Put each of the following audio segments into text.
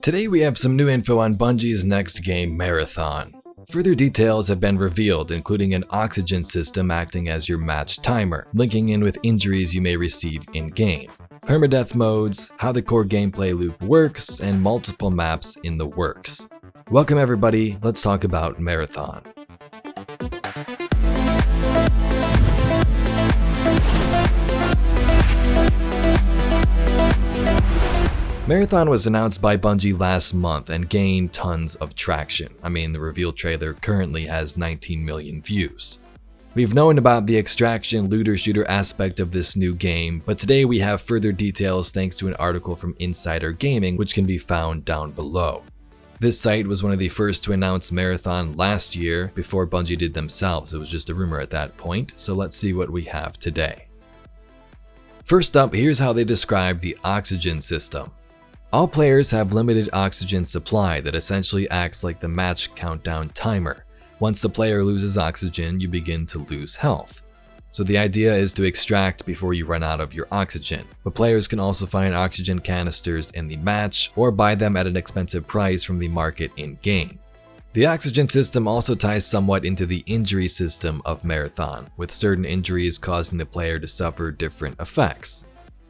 Today we have some new info on Bungie's next game, Marathon. Further details have been revealed, including an oxygen system acting as your match timer, linking in with injuries you may receive in-game, permadeath modes, how the core gameplay loop works, and multiple maps in the works. Welcome everybody, let's talk about Marathon. Marathon was announced by Bungie last month and gained tons of traction. I mean, the reveal trailer currently has 19 million views. We've known about the extraction looter-shooter aspect of this new game, but today we have further details thanks to an article from Insider Gaming, which can be found down below. This site was one of the first to announce Marathon last year before Bungie did themselves. It was just a rumor at that point, so let's see what we have today. First up, here's how they describe the oxygen system. All players have limited oxygen supply that essentially acts like the match countdown timer. Once the player loses oxygen, you begin to lose health. So the idea is to extract before you run out of your oxygen, but players can also find oxygen canisters in the match or buy them at an expensive price from the market in-game. The oxygen system also ties somewhat into the injury system of Marathon, with certain injuries causing the player to suffer different effects.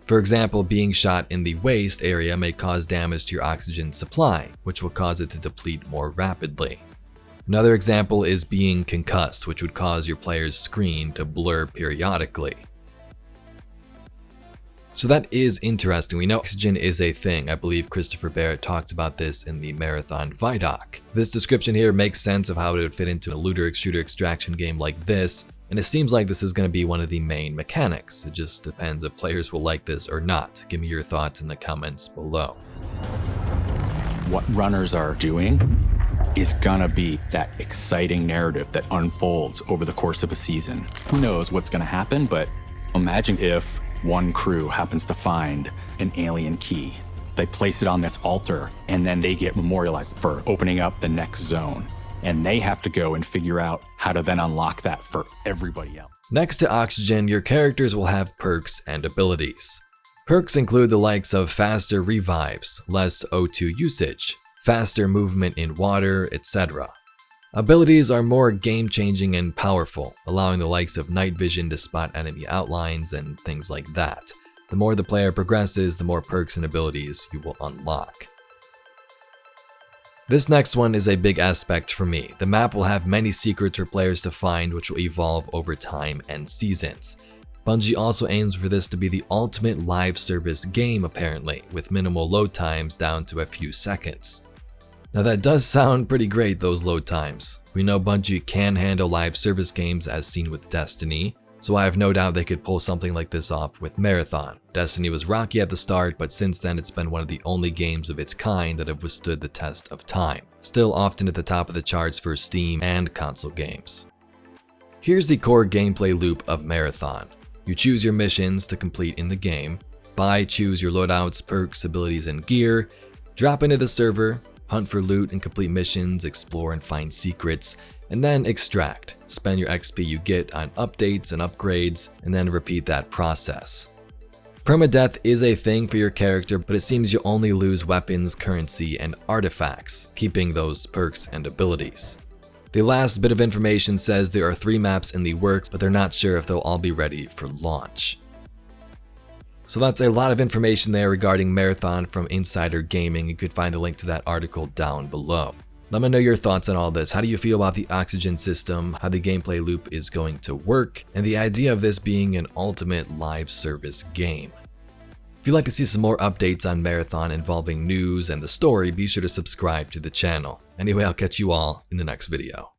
For example, being shot in the waist area may cause damage to your oxygen supply, which will cause it to deplete more rapidly. Another example is being concussed, which would cause your player's screen to blur periodically. So that is interesting. We know oxygen is a thing. I believe Christopher Barrett talked about this in the Marathon Vidoc. This description here makes sense of how it would fit into a looter-shooter extraction game like this, and it seems like this is going to be one of the main mechanics. It just depends if players will like this or not. Give me your thoughts in the comments below. What runners are doing is gonna be that exciting narrative that unfolds over the course of a season. Who knows what's gonna happen, but imagine if one crew happens to find an alien key. They place it on this altar, and then they get memorialized for opening up the next zone. And they have to go and figure out how to then unlock that for everybody else. Next to oxygen, your characters will have perks and abilities. Perks include the likes of faster revives, less O2 usage, faster movement in water, etc. Abilities are more game-changing and powerful, allowing the likes of night vision to spot enemy outlines and things like that. The more the player progresses, the more perks and abilities you will unlock. This next one is a big aspect for me. The map will have many secrets for players to find, which will evolve over time and seasons. Bungie also aims for this to be the ultimate live service game apparently, with minimal load times down to a few seconds. Now that does sound pretty great, those load times. We know Bungie can handle live service games as seen with Destiny, so I have no doubt they could pull something like this off with Marathon. Destiny was rocky at the start, but since then it's been one of the only games of its kind that have withstood the test of time. Still often at the top of the charts for Steam and console games. Here's the core gameplay loop of Marathon. You choose your missions to complete in the game, choose your loadouts, perks, abilities, and gear, drop into the server, hunt for loot and complete missions, explore and find secrets, and then extract. Spend your XP you get on updates and upgrades, and then repeat that process. Permadeath is a thing for your character, but it seems you only lose weapons, currency, and artifacts, keeping those perks and abilities. The last bit of information says there are 3 maps in the works, but they're not sure if they'll all be ready for launch. So that's a lot of information there regarding Marathon from Insider Gaming. You could find the link to that article down below. Let me know your thoughts on all this. How do you feel about the oxygen system, how the gameplay loop is going to work, and the idea of this being an ultimate live service game? If you'd like to see some more updates on Marathon involving news and the story, be sure to subscribe to the channel. Anyway, I'll catch you all in the next video.